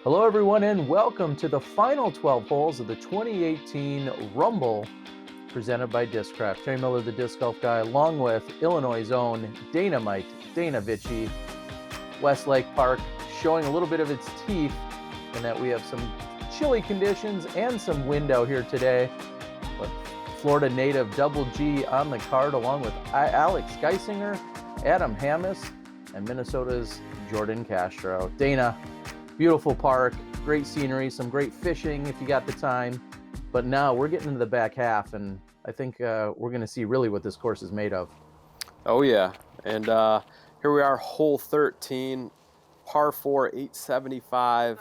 Hello, everyone, and welcome to the final 12 holes of the 2018 Rumble presented by Discraft. Terry Miller, the disc golf guy, along with Illinois' own Dana Vicich, Westlake Park, showing a little bit of its teeth in that we have some chilly conditions and some wind out here today. But Florida native Double G on the card, along with Alex Geisinger, Adam Hammes, and Minnesota's Jordan Castro. Dana, beautiful park, great scenery, some great fishing if you got the time. But now we're getting into the back half, and I think we're going to see really what this course is made of. Oh, yeah. And here we are, hole 13, par 4, 875.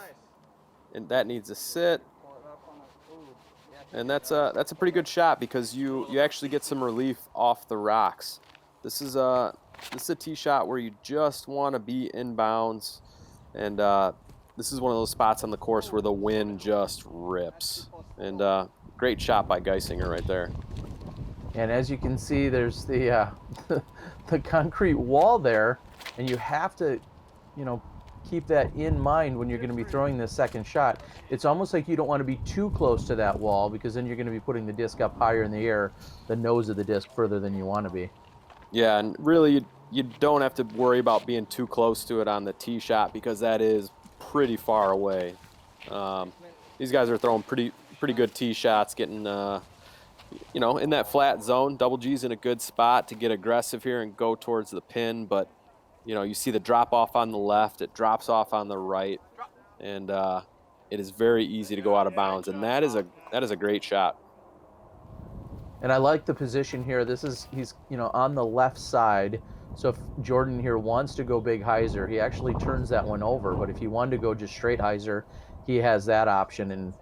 And that needs a sit. And that's a pretty good shot because you actually get some relief off the rocks. This is a tee shot where you just want to be inbounds. And this is one of those spots on the course where the wind just rips. And great shot by Geisinger right there. And as you can see, there's the the concrete wall there, and you have to, keep that in mind when you're going to be throwing this second shot. It's almost like you don't want to be too close to that wall, because then you're going to be putting the disc up higher in the air, the nose of the disc further than you want to be. Yeah, and really you don't have to worry about being too close to it on the tee shot, because that is pretty far away. These guys are throwing pretty good tee shots, getting in that flat zone. Double G's in a good spot to get aggressive here and go towards the pin, but you see the drop off on the left, it drops off on the right, and it is very easy to go out of bounds, and that is a great shot. And I like the position here. He's on the left side. So if Jordan here wants to go big hyzer, he actually turns that one over. But if he wanted to go just straight hyzer, he has that option. And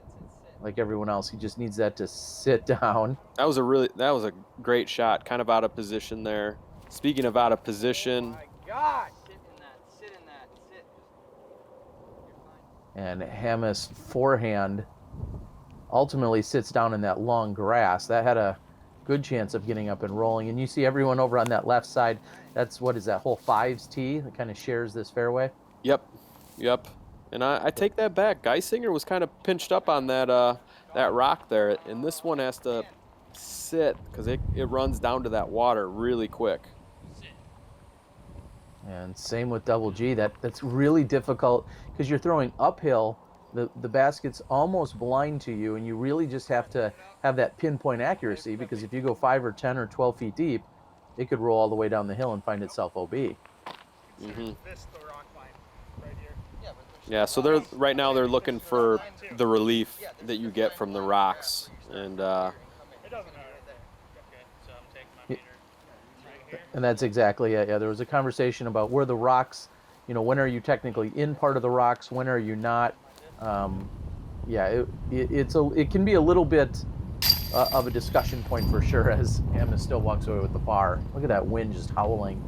like everyone else, he just needs that to sit down. That was a great shot, kind of out of position there. Speaking of out of position. Oh my God! Sit in that. And Hammes' forehand ultimately sits down in that long grass. That had a good chance of getting up and rolling. And you see everyone over on that left side. That's, what is that, hole 5's tee that kind of shares this fairway? Yep. And I take that back. Geisinger was kind of pinched up on that rock there, and this one has to sit because it runs down to that water really quick. And same with Double G. That's really difficult because you're throwing uphill. The basket's almost blind to you, and you really just have to have that pinpoint accuracy, because if you go 5 or 10 or 12 feet deep, it could roll all the way down the hill and find itself OB. Mm-hmm. Yeah, so right now they're looking for the relief that you get from the rocks, and and that's exactly it. Yeah, there was a conversation about where the rocks, when are you technically in part of the rocks, when are you not? It can be a little bit of a discussion point for sure, as Hammes still walks away with the par. Look at that wind just howling.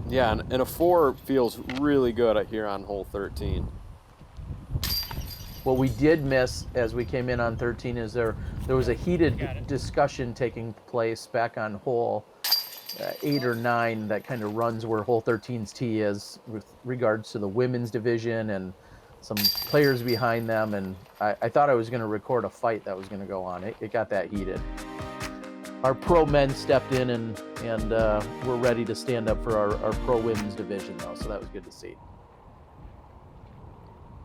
Yeah, and a 4 feels really good here on hole 13. What we did miss as we came in on 13 is there was a heated discussion taking place back on hole 8 or 9 that kind of runs where hole 13's tee is with regards to the women's division and some players behind them. And I thought I was going to record a fight that was going to go on. It got that heated. Our pro men stepped in and we're ready to stand up for our pro women's division, though, so that was good to see.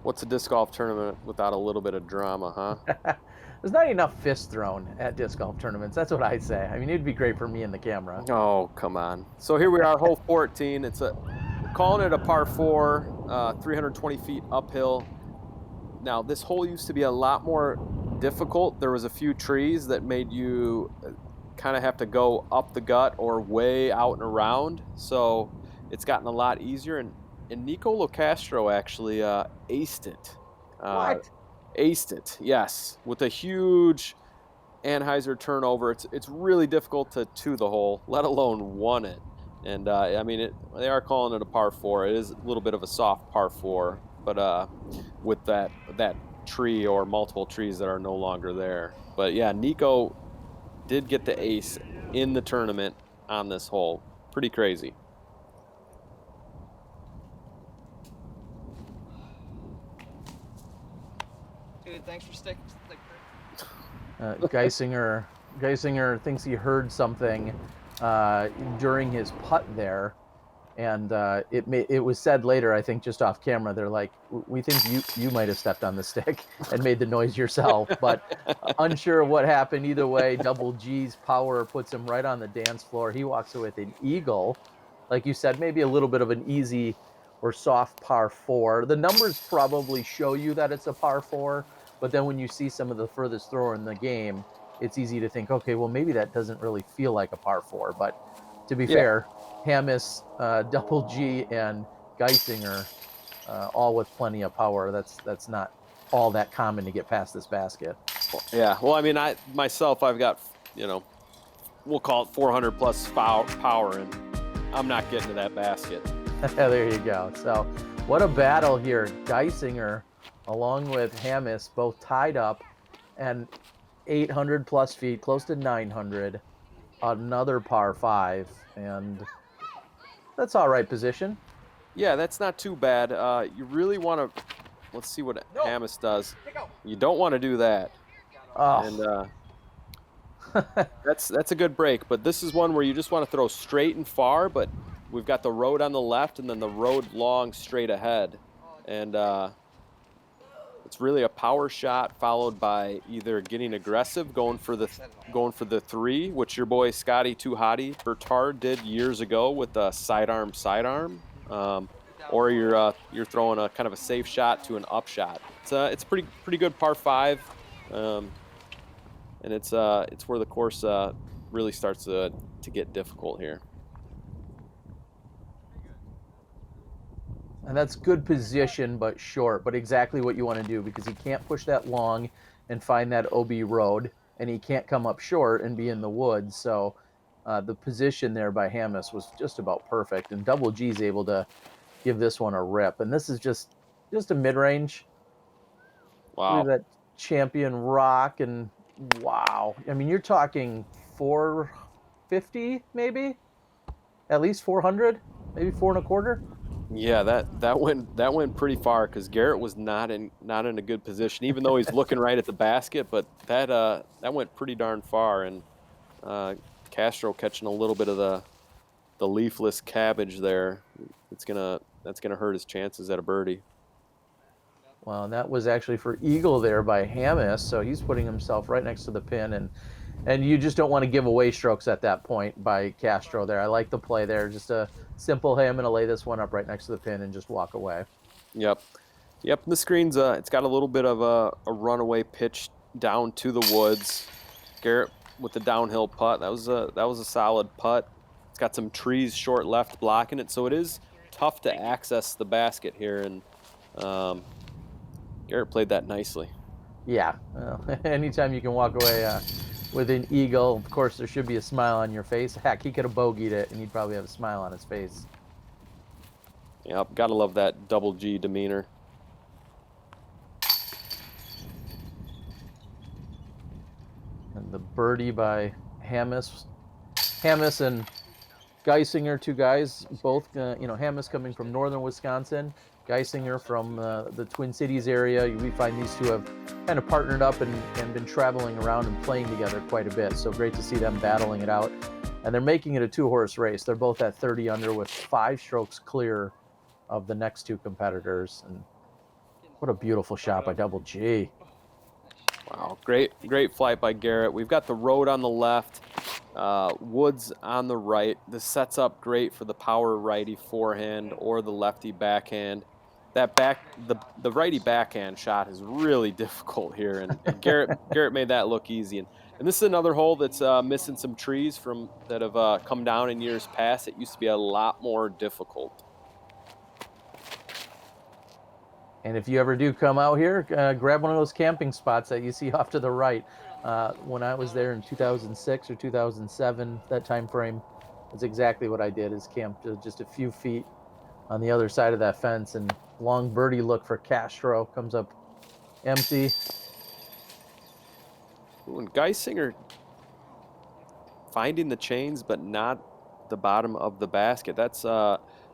What's a disc golf tournament without a little bit of drama, huh? There's not enough fists thrown at disc golf tournaments. That's what I'd say. I mean, it'd be great for me and the camera. Oh, come on. So here we are, hole 14. We're calling it a par 4, 320 feet uphill. Now, this hole used to be a lot more difficult. There was a few trees that made you kind of have to go up the gut or way out and around. So it's gotten a lot easier. And Nico Castro actually aced it. What? Aced it, yes, with a huge Anheuser turnover. It's really difficult to the hole, let alone won it. And they are calling it a par 4. It is a little bit of a soft par 4, but with that tree or multiple trees that are no longer there. But yeah, Nico did get the ace in the tournament on this hole. Pretty crazy. Dude, thanks for sticking. Geisinger thinks he heard something during his putt there, and it was said later, I think, just off camera. They're like, we think you might have stepped on the stick and made the noise yourself, but unsure of what happened. Either way, Double G's power puts him right on the dance floor. He walks away with an eagle, like you said, maybe a little bit of an easy or soft par 4. The numbers probably show you that it's a par 4, but then when you see some of the furthest thrower in the game, it's easy to think, okay, well, maybe that doesn't really feel like a par 4. But to be fair, Hammes, Double G, and Geisinger, all with plenty of power. That's not all that common to get past this basket. Yeah. Well, I mean, I've got, we'll call it 400 plus power, and I'm not getting to that basket. There you go. So what a battle here. Geisinger, along with Hammes, both tied up, and 800 plus feet, close to 900. Another par 5, and that's all right position. Yeah, that's not too bad. You really want to, let's see what Hammes does. You don't want to do that. Oh. And that's a good break, but this is one where you just want to throw straight and far, but we've got the road on the left and then the road long straight ahead. And it's really a power shot followed by either getting aggressive, going for the 3, which your boy Scotty Too Hottie Bertard did years ago with the sidearm, or you're throwing a kind of a safe shot to an up shot. It's pretty good par 5, and it's where the course really starts to get difficult here. And that's good position, but short, but exactly what you want to do, because he can't push that long and find that OB road, and he can't come up short and be in the woods. So the position there by Hammes was just about perfect, and Double G's able to give this one a rip. And this is just a mid-range. Wow. That champion rock, and wow. I mean, you're talking 450 maybe? At least 400? Maybe 4.25? Yeah, that went pretty far, because Garrett was not in a good position, even though he's looking right at the basket. But that went pretty darn far, and Castro catching a little bit of the leafless cabbage there. That's gonna hurt his chances at a birdie. Well, and that was actually for eagle there by Hammes, so he's putting himself right next to the pin, and you just don't want to give away strokes at that point by Castro there. I like the play there, just a simple, hey, I'm going to lay this one up right next to the pin and just walk away. Yep. The screen's it's got a little bit of a runaway pitch down to the woods. Garrett with the downhill putt. That was a solid putt. It's got some trees short left blocking it, so it is tough to access the basket here, and Garrett played that nicely. Yeah. Well, anytime you can walk away with an eagle, of course, there should be a smile on your face. Heck, he could have bogeyed it, and he'd probably have a smile on his face. Yep, gotta love that Double G demeanor. And the birdie by Hammes and Geisinger, two guys, both, Hammes coming from northern Wisconsin, Geisinger from the Twin Cities area. We find these two have kind of partnered up and been traveling around and playing together quite a bit. So great to see them battling it out. And they're making it a 2-horse race. They're both at 30 under with 5 strokes clear of the next 2 competitors. And what a beautiful shot by Double G. Wow, great flight by Garrett. We've got the road on the left, woods on the right. This sets up great for the power righty forehand or the lefty backhand. The righty backhand shot is really difficult here, and Garrett made that look easy. And this is another hole that's missing some trees that have come down in years past. It used to be a lot more difficult. And if you ever do come out here, grab one of those camping spots that you see off to the right. When I was there in 2006 or 2007, that time frame, that's exactly what I did, is camped just a few feet on the other side of that fence, and long birdie look for Castro comes up empty. Ooh, and Geisinger finding the chains but not the bottom of the basket. That's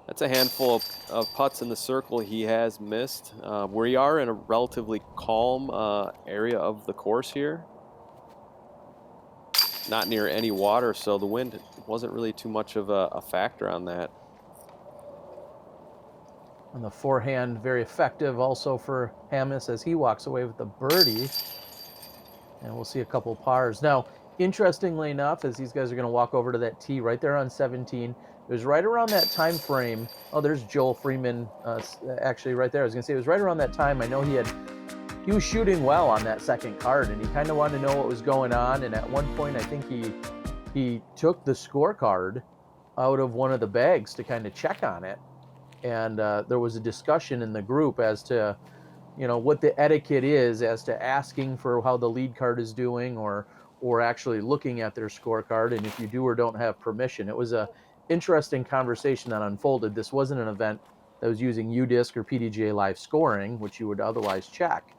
That's a handful of putts in the circle he has missed. We are in a relatively calm area of the course here. Not near any water, so the wind wasn't really too much of a factor on that. On the forehand, very effective also for Hamas as he walks away with the birdie. And we'll see a couple pars. Now, interestingly enough, as these guys are going to walk over to that tee right there on 17, it was right around that time frame. Oh, there's Joel Freeman actually right there. I was going to say it was right around that time. I know he was shooting well on that second card, and he kind of wanted to know what was going on. And at one point, I think he took the scorecard out of one of the bags to kind of check on it. And there was a discussion in the group as to, what the etiquette is as to asking for how the lead card is doing or actually looking at their scorecard, and if you do or don't have permission. It was a interesting conversation that unfolded. This wasn't an event that was using UDisc or PDGA Live scoring, which you would otherwise check.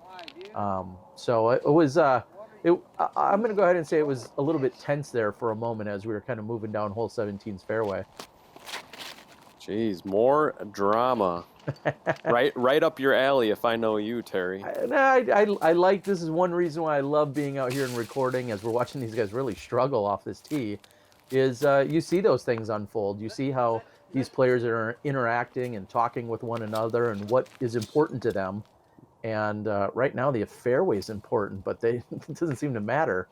So it was, I'm going to go ahead and say it was a little bit tense there for a moment as we were kind of moving down hole 17's fairway. Jeez, more drama. right up your alley if I know you, Terry. I like, this is one reason why I love being out here and recording as we're watching these guys really struggle off this tee, is you see those things unfold. You see how these players are interacting and talking with one another and what is important to them. And right now the fairway is important, but it doesn't seem to matter.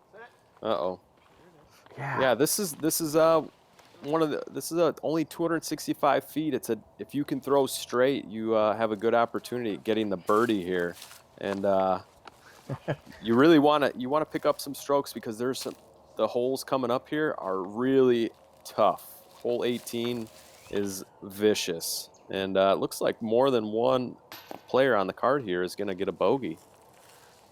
Uh-oh. Yeah, this is only 265 feet. If you can throw straight, you have a good opportunity at getting the birdie here, and you really want to pick up some strokes because the holes coming up here are really tough. Hole 18 is vicious, and it looks like more than one player on the card here is going to get a bogey.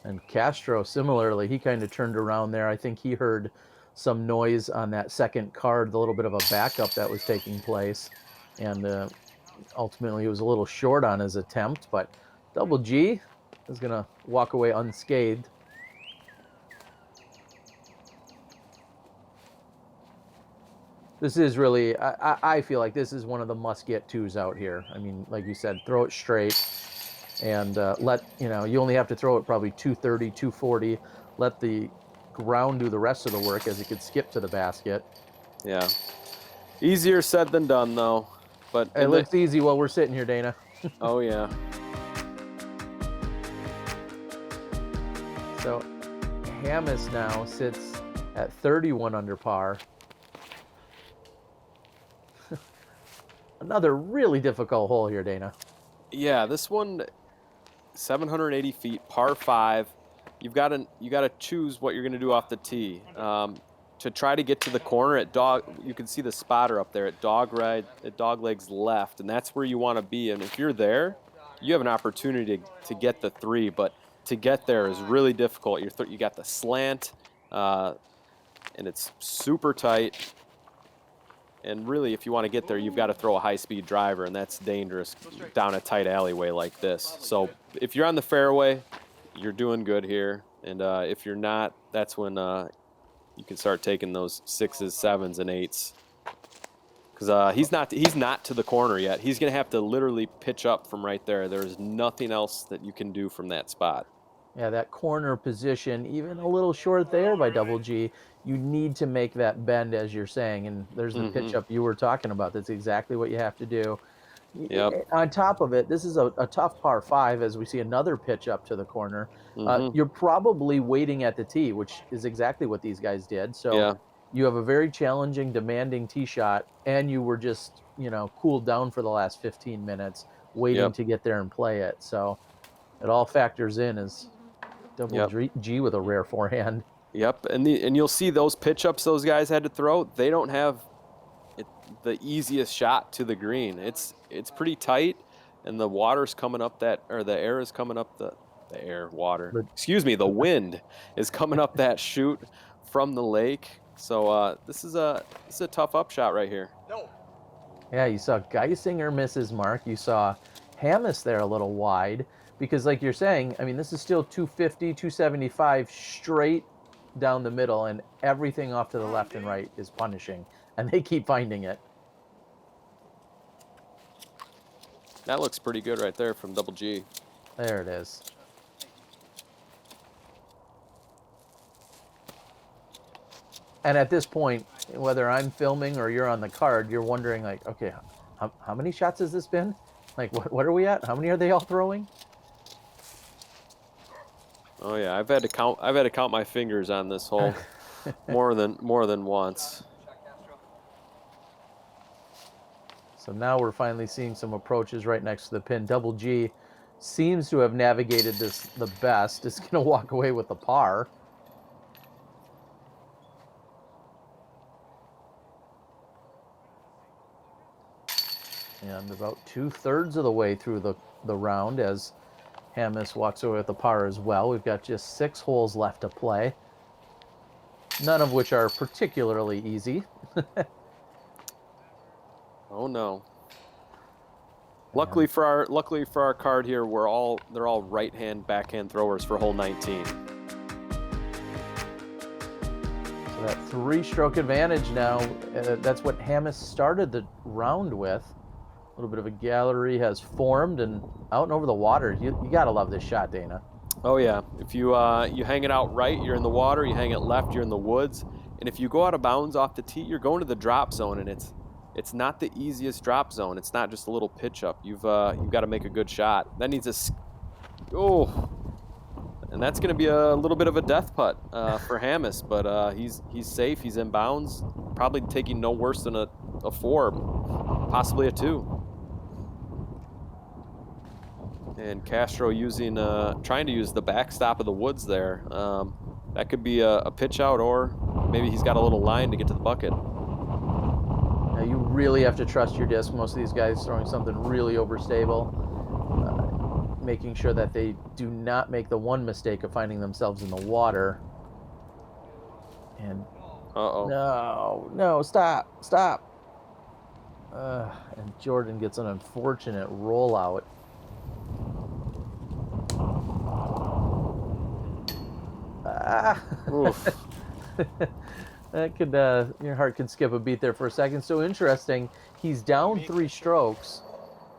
And Castro, similarly, he kind of turned around there. I think he heard some noise on that second card, the little bit of a backup that was taking place. And ultimately, he was a little short on his attempt, but Double G is going to walk away unscathed. This is really, I feel like this is one of the must-get twos out here. I mean, like you said, throw it straight and you only have to throw it probably 230, 240. Let the ground do the rest of the work as it could skip to the basket. Yeah. Easier said than done, though. But it looks easy while we're sitting here, Dana. Oh, yeah. So Hamas now sits at 31 under par. Another really difficult hole here, Dana. Yeah, this one, 780 feet, par 5. You got to choose what you're going to do off the tee. To try to get to the corner you can see the spotter up there at Doglegs left, and that's where you want to be. And if you're there, you have an opportunity to get the 3, but to get there is really difficult. You got the slant, and it's super tight. And really, if you want to get there, you've got to throw a high-speed driver, and that's dangerous down a tight alleyway like this. So if you're on the fairway, you're doing good here. And if you're not, that's when you can start taking those 6s, 7s, and 8s. Because he's not to the corner yet. He's going to have to literally pitch up from right there. There's nothing else that you can do from that spot. Yeah, that corner position, even a little short there by Double G, you need to make that bend, as you're saying. And there's the pitch up you were talking about. That's exactly what you have to do. Yep. On top of it, this is a tough par 5 as we see another pitch up to the corner. You're probably waiting at the tee, which is exactly what these guys did. So you have a very challenging, demanding tee shot, and you were just, cooled down for the last 15 minutes waiting to get there and play it. So it all factors in as Double G with a rare forehand. Yep, and you'll see those pitch ups those guys had to throw. They don't have the easiest shot to the green. It's pretty tight, and the water's coming up the air is coming up the wind is coming up that chute from the lake. So this is a tough upshot right here. Yeah, you saw Geisinger miss his mark. You saw Hamas there a little wide because, like you're saying, I mean, this is still 250, 275 straight down the middle, and everything off to the left and right is punishing, and they keep finding it. That looks pretty good right there from Double G. There it is. And at this point, whether I'm filming or you're on the card, you're wondering, like, okay, how many shots has this been? Like, what are we at? How many are they all throwing? Oh yeah, I've had to count my fingers on this hole more than once. So now we're finally seeing some approaches right next to the pin. Double G seems to have navigated this the best. Is going to walk away with the par. And about 2/3 of the way through the round as Hamis walks away with the par as well. We've got just 6 holes left to play, none of which are particularly easy. Oh no. Luckily for our card here, they're all right-hand backhand throwers for hole 19. So that 3-stroke advantage now, that's what Hamis started the round with. A little bit of a gallery has formed, and out and over the water. You gotta love this shot, Dana. Oh yeah, if you hang it out right, you're in the water. You hang it left, you're in the woods. And if you go out of bounds off the tee, you're going to the drop zone, and it's not the easiest drop zone. It's not just a little pitch up. You've got to make a good shot. That needs and that's going to be a little bit of a death putt for Hamis, but he's safe. He's in bounds, probably taking no worse than a 4, possibly a 2. And Castro trying to use the backstop of the woods there. That could be a pitch out, or maybe he's got a little line to get to the bucket. Now you really have to trust your disc. Most of these guys throwing something really overstable, making sure that they do not make the one mistake of finding themselves in the water. And no, stop. And Jordan gets an unfortunate rollout. Oof. That could your heart could skip a beat there for a second. So interesting. He's down 3 strokes,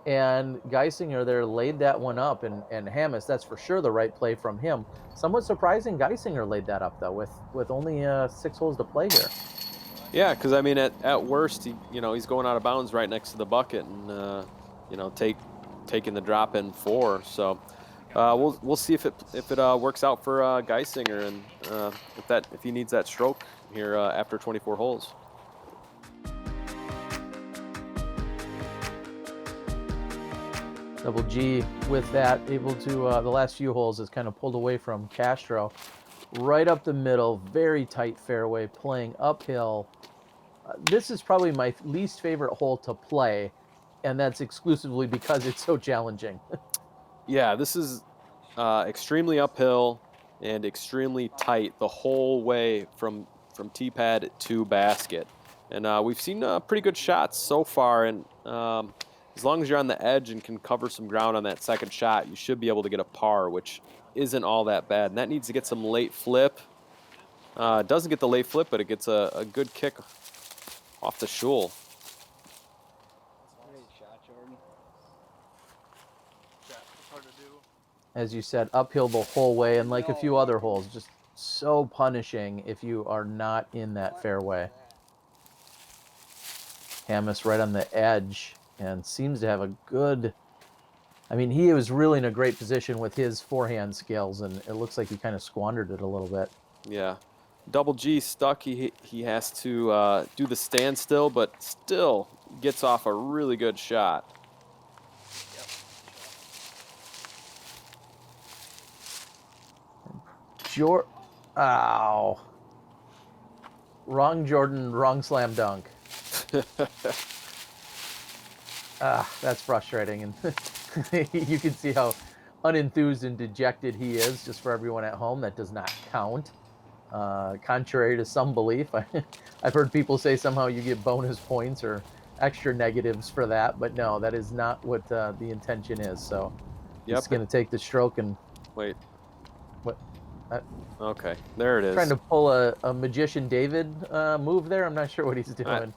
and Geisinger there laid that one up, and Hamis, that's for sure the right play from him. Somewhat surprising Geisinger laid that up though with only 6 holes to play here. Yeah, because I mean at worst he's going out of bounds right next to the bucket, and taking the drop in 4. So we'll see if it works out for Geisinger, and if he needs that stroke here after 24 holes. Double G with that, able to the last few holes is kind of pulled away from Castro, right up the middle, very tight fairway, playing uphill. This is probably my least favorite hole to play, and that's exclusively because it's so challenging. Yeah, this is extremely uphill and extremely tight the whole way from tee pad to basket. And we've seen pretty good shots so far, and as long as you're on the edge and can cover some ground on that second shot, you should be able to get a par, which isn't all that bad. And that needs to get some late flip. It doesn't get the late flip, but it gets a good kick off the shul. Great shot, Jordan. Yeah, it's hard to do. As you said, uphill the whole way, and like a few other holes, just so punishing if you are not in that fairway. Hamis right on the edge, and seems to have a good... I mean, he was really in a great position with his forehand skills, and it looks like he kind of squandered it a little bit. Yeah. Double G stuck. He has to do the standstill, but still gets off a really good shot. Ow. Wrong Jordan, wrong slam dunk. That's frustrating, and you can see how unenthused and dejected he is. Just for everyone at home, that does not count. Contrary to some belief, I've heard people say somehow you get bonus points or extra negatives for that, but no, that is not what the intention is. So he's going to take the stroke and... Wait. What? Okay, there it is. Trying to pull a Magician David move there. I'm not sure what he's doing.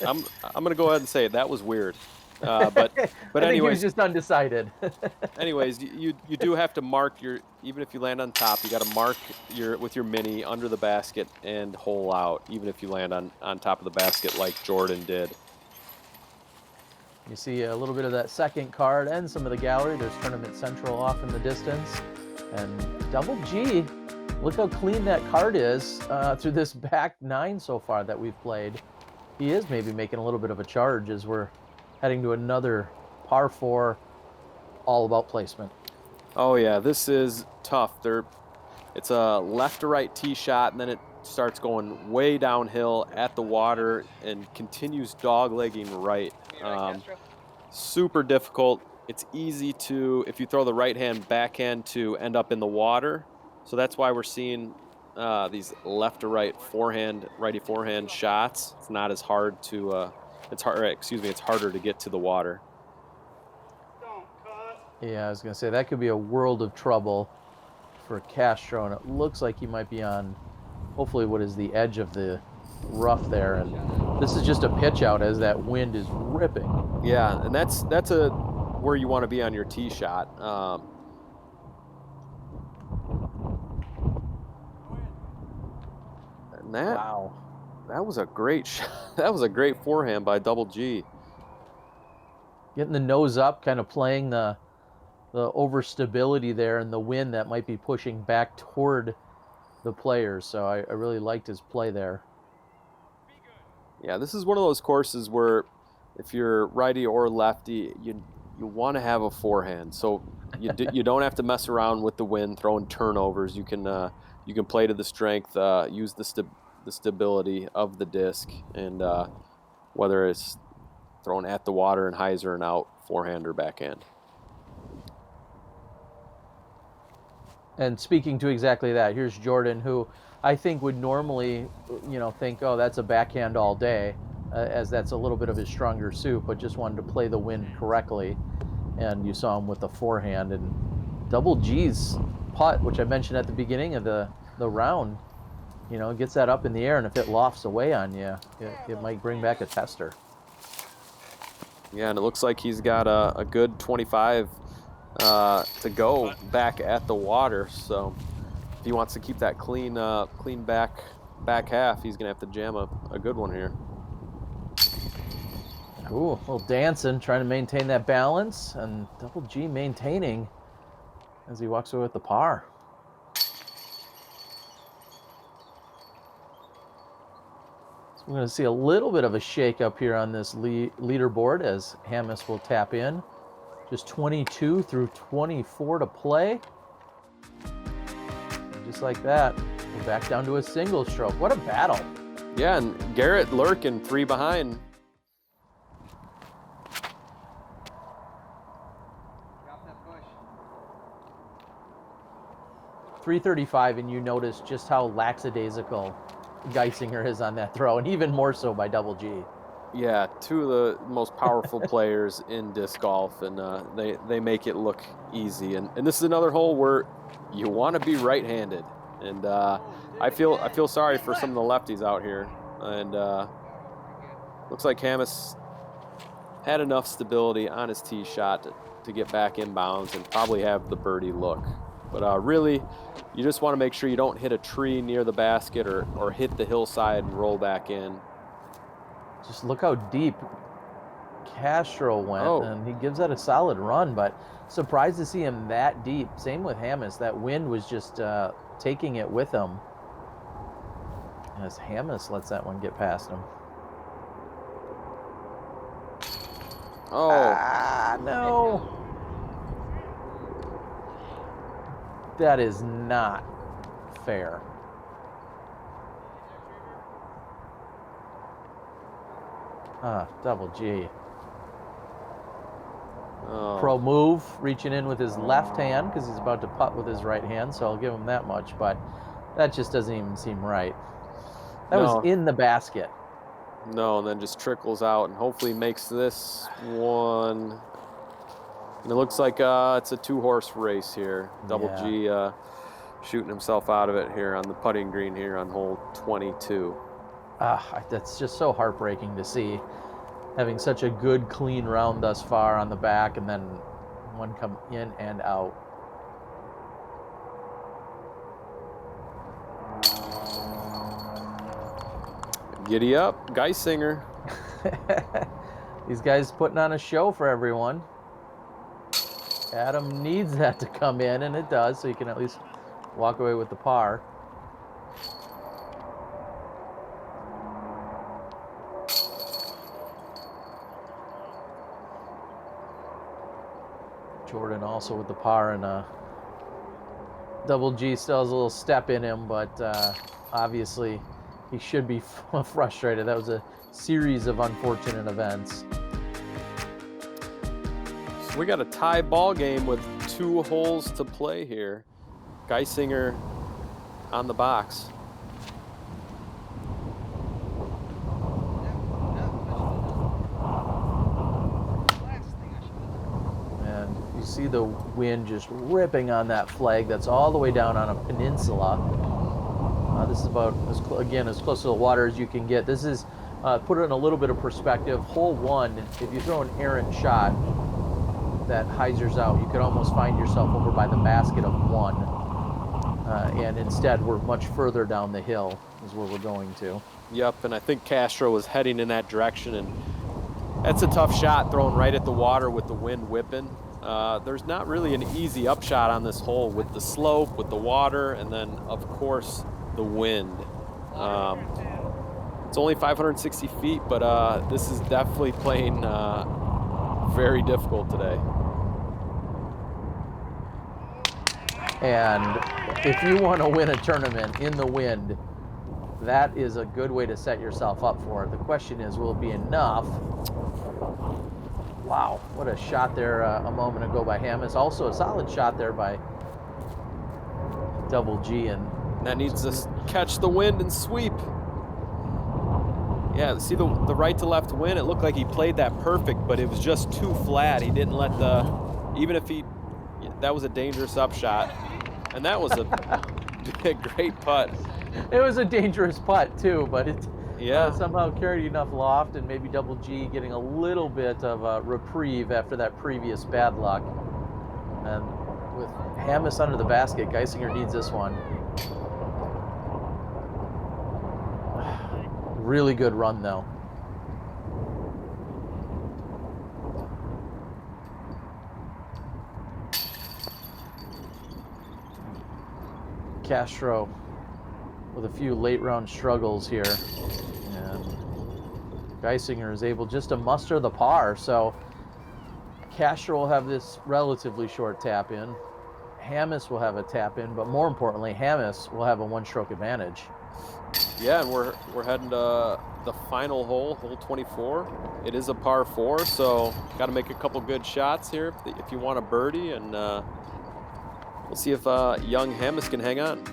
I'm going to go ahead and say that was weird. But I think he was anyways, just undecided. anyways, you do have to mark your, even if you land on top, you got to mark with your mini under the basket and hole out, even if you land on top of the basket like Jordan did. You see a little bit of that second card and some of the gallery. There's Tournament Central off in the distance. And Double G, look how clean that card is through this back 9 so far that we've played. He is maybe making a little bit of a charge as we're heading to another par 4, all about placement. Oh yeah, this is tough. It's a left to right tee shot, and then it starts going way downhill at the water and continues dog-legging right. Super difficult. It's easy to, if you throw the right-hand backhand, to end up in the water. So that's why we're seeing these left to right forehand, righty forehand shots. It's not as hard to, it's harder to get to the water. Yeah, I was going to say that could be a world of trouble for Castro, and it looks like he might be on, hopefully, what is the edge of the rough there, and this is just a pitch out as that wind is ripping. Yeah, and that's where you want to be on your tee shot. And that was a great shot. That was a great forehand by Double G. Getting the nose up, kind of playing the overstability there and the wind that might be pushing back toward the players. So I really liked his play there. Yeah, this is one of those courses where if you're righty or lefty, you want to have a forehand. So you don't have to mess around with the wind, throwing turnovers. You can play to the strength, use the stability of the disc, and whether it's thrown at the water and hyzer and out, forehand or backhand. And speaking to exactly that, here's Jordan, who I think would normally, think, oh, that's a backhand all day, as that's a little bit of his stronger suit, but just wanted to play the wind correctly. And you saw him with the forehand. And Double G's putt, which I mentioned at the beginning of the round, gets that up in the air, and if it lofts away on you, it might bring back a tester. Yeah, and it looks like he's got a good 25 to go back at the water. So if he wants to keep that clean back half, he's going to have to jam a good one here. Ooh, a little dancing, trying to maintain that balance, and Double G maintaining as he walks away with the par. So we're going to see a little bit of a shake-up here on this leaderboard as Hammes will tap in. Just 22 through 24 to play. And just like that, we're back down to a single stroke. What a battle. Yeah, and Garrett lurking 3 behind. Drop that bush. 335, and you notice just how lackadaisical Geisinger is on that throw, and even more so by Double G. Yeah, 2 of the most powerful players in disc golf, and they make it look easy. And this is another hole where you want to be right-handed, and I feel sorry for some of the lefties out here. And looks like Hammes had enough stability on his tee shot to get back inbounds and probably have the birdie look. But really, you just want to make sure you don't hit a tree near the basket or hit the hillside and roll back in. Just look how deep Castro went, and he gives that a solid run, but surprised to see him that deep. Same with Hammes. That wind was just taking it with him as Hammes lets that one get past him. Oh. No. That is not fair. Double G. Oh. Pro move, reaching in with his left hand because he's about to putt with his right hand, so I'll give him that much, but that just doesn't even seem right. That was in the basket. No, and then just trickles out and hopefully makes this one. And it looks like it's a 2-horse race here. Double G shooting himself out of it here on the putting green here on hole 22. That's just so heartbreaking to see. having such a good, clean round thus far on the back, and then one come in and out. Giddy up, Geisinger. These guys putting on a show for everyone. Adam needs that to come in, and it does, so you can at least walk away with the par. Jordan also with the par, and Double G still has a little step in him, but obviously he should be frustrated. That was a series of unfortunate events. So we got a tie ball game with 2 holes to play here. Geisinger on the box. And you see the wind just ripping on that flag that's all the way down on a peninsula. This is about, as close to the water as you can get. This is, put it in a little bit of perspective, hole 1, if you throw an errant shot that hyzers out, you could almost find yourself over by the basket of 1. And instead, we're much further down the hill is where we're going to. Yep, and I think Castro was heading in that direction, and that's a tough shot thrown right at the water with the wind whipping. There's not really an easy upshot on this hole with the slope, with the water, and then, of course, the wind. It's only 560 feet, but this is definitely playing very difficult today. And if you want to win a tournament in the wind, that is a good way to set yourself up for it. The question is, will it be enough? Wow, what a shot there a moment ago by Hammes. Also a solid shot there by Double G. And that needs to catch the wind and sweep. Yeah, see the right to left wind? It looked like he played that perfect, but it was just too flat. He didn't let even if that was a dangerous upshot. And that was a great putt. It was a dangerous putt too, but it somehow carried enough loft, and maybe Double G getting a little bit of a reprieve after that previous bad luck. And with Hammes under the basket, Geisinger needs this one. Really good run though. Castro with a few late round struggles here, and Geisinger is able just to muster the par. So Castro will have this relatively short tap in. Hammes will have a tap in, but more importantly, Hammes will have a 1-stroke advantage. Yeah, and we're heading to the final hole, hole 24. It is a par 4, so got to make a couple good shots here if you want a birdie, and we'll see if young Hammes can hang on.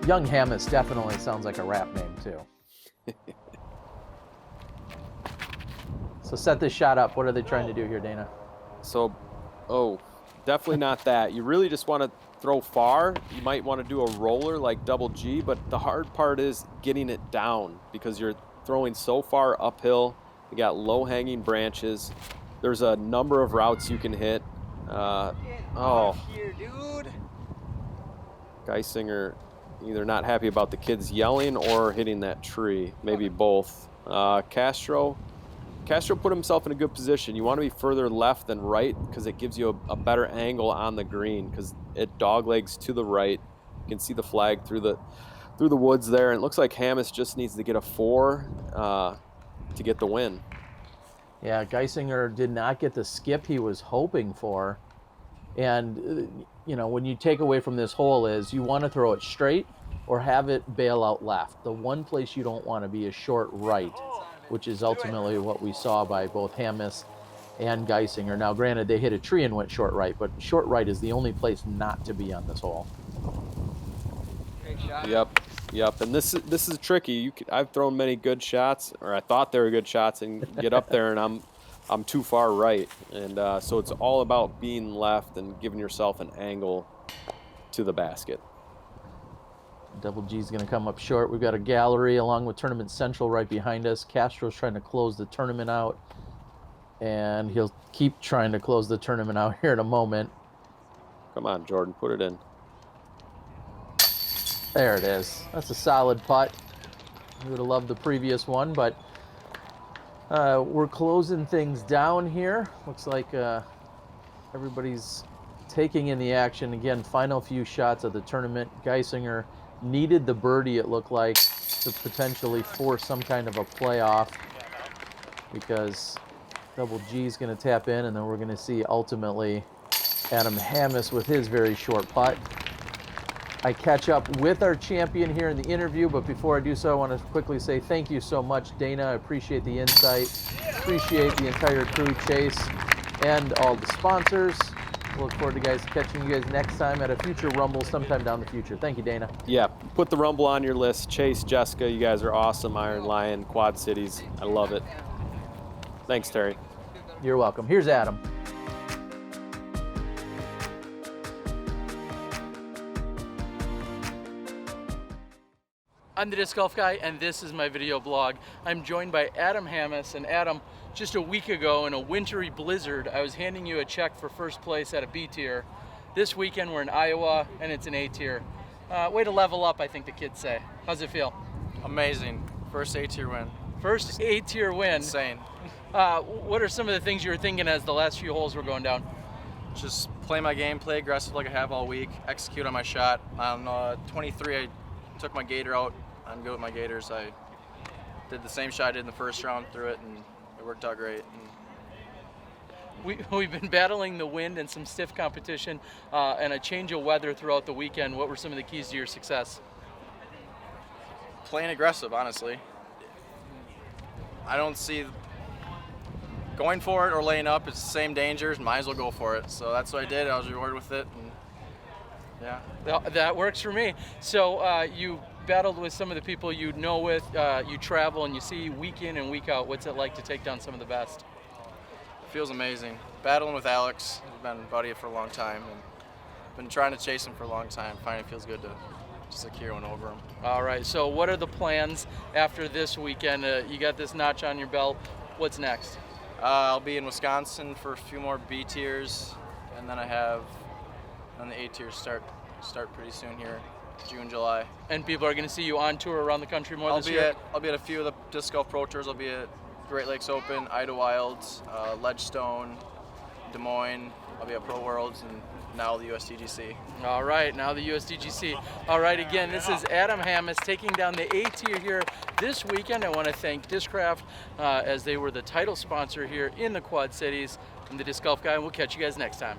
Young Hammes definitely sounds like a rap name too. So set this shot up. What are they trying to do here, Dana? So, definitely not that. You really just want to throw far. You might want to do a roller like Double G, but the hard part is getting it down because you're throwing so far uphill. You got low-hanging branches. There's a number of routes you can hit. Here, dude. Geisinger either not happy about the kids yelling or hitting that tree, maybe both. Castro put himself in a good position. You want to be further left than right because it gives you a better angle on the green because it doglegs to the right. You can see the flag through the woods there. And it looks like Hammes just needs to get a 4 to get the win. Yeah, Geisinger did not get the skip he was hoping for. And, when you take away from this hole is you want to throw it straight or have it bail out left. The one place you don't want to be is short right, which is ultimately what we saw by both Hammes and Geisinger. Now, granted, they hit a tree and went short right, but short right is the only place not to be on this hole. Great shot. Yep. And this is tricky. I've thrown many good shots, or I thought they were good shots, and get up there and I'm too far right. And so it's all about being left and giving yourself an angle to the basket. Double G's going to come up short. We've got a gallery along with Tournament Central right behind us. Castro's trying to close the tournament out, and he'll keep trying to close the tournament out here in a moment. Come on, Jordan, put it in. There it is. That's a solid putt. We would have loved the previous one, but we're closing things down here. Looks like everybody's taking in the action. Again, final few shots of the tournament. Geisinger needed the birdie, it looked like, to potentially force some kind of a playoff, because Double G's going to tap in, and then we're going to see ultimately Adam Hammes with his very short putt. I catch up with our champion here in the interview, but before I do so, I want to quickly say thank you so much, Dana. I appreciate the insight, appreciate the entire crew, Chase, and all the sponsors. Look forward to catching you guys next time at a future Rumble sometime down the future. Thank you, Dana. Yeah, put the Rumble on your list. Chase, Jessica, you guys are awesome. Iron Lion, Quad Cities, I love it. Thanks, Terry. You're welcome. Here's Adam. I'm the Disc Golf Guy, and this is my video blog. I'm joined by Adam Hammes, and Adam, just a week ago in a wintry blizzard, I was handing you a check for first place at a B tier. This weekend we're in Iowa, and it's an A tier. Way to level up, I think the kids say. How's it feel? Amazing. First A tier win. First A tier win. Insane. What are some of the things you were thinking as the last few holes were going down? Just play my game, play aggressive like I have all week, execute on my shot. On 23, I took my gator out. I'm good with my gators. I did the same shot I did in the first round, threw it, and it worked out great. We've been battling the wind and some stiff competition and a change of weather throughout the weekend. What were some of the keys to your success? Playing aggressive, honestly. I don't see going for it or laying up. It's the same dangers. Might as well go for it. So that's what I did. I was rewarded with it. And yeah. That works for me. So you battled with some of the people you know with, you travel and you see week in and week out. What's it like to take down some of the best? It feels amazing. Battling with Alex, we've been buddy for a long time, and been trying to chase him for a long time. Finally feels good to secure one over him. All right, so what are the plans after this weekend? You got this notch on your belt. What's next? I'll be in Wisconsin for a few more B tiers, and then I have the A tiers start pretty soon here, June, July. And people are going to see you on tour around the country more this year? I'll be at a few of the Disc Golf Pro Tours. I'll be at Great Lakes Open, Ida Wilds, Ledgestone, Des Moines. I'll be at Pro Worlds, and now the USDGC. All right, now the USDGC. All right, again, this is Adam Hammes taking down the A tier here this weekend. I want to thank Discraft as they were the title sponsor here in the Quad Cities. I'm the Disc Golf Guy, and we'll catch you guys next time.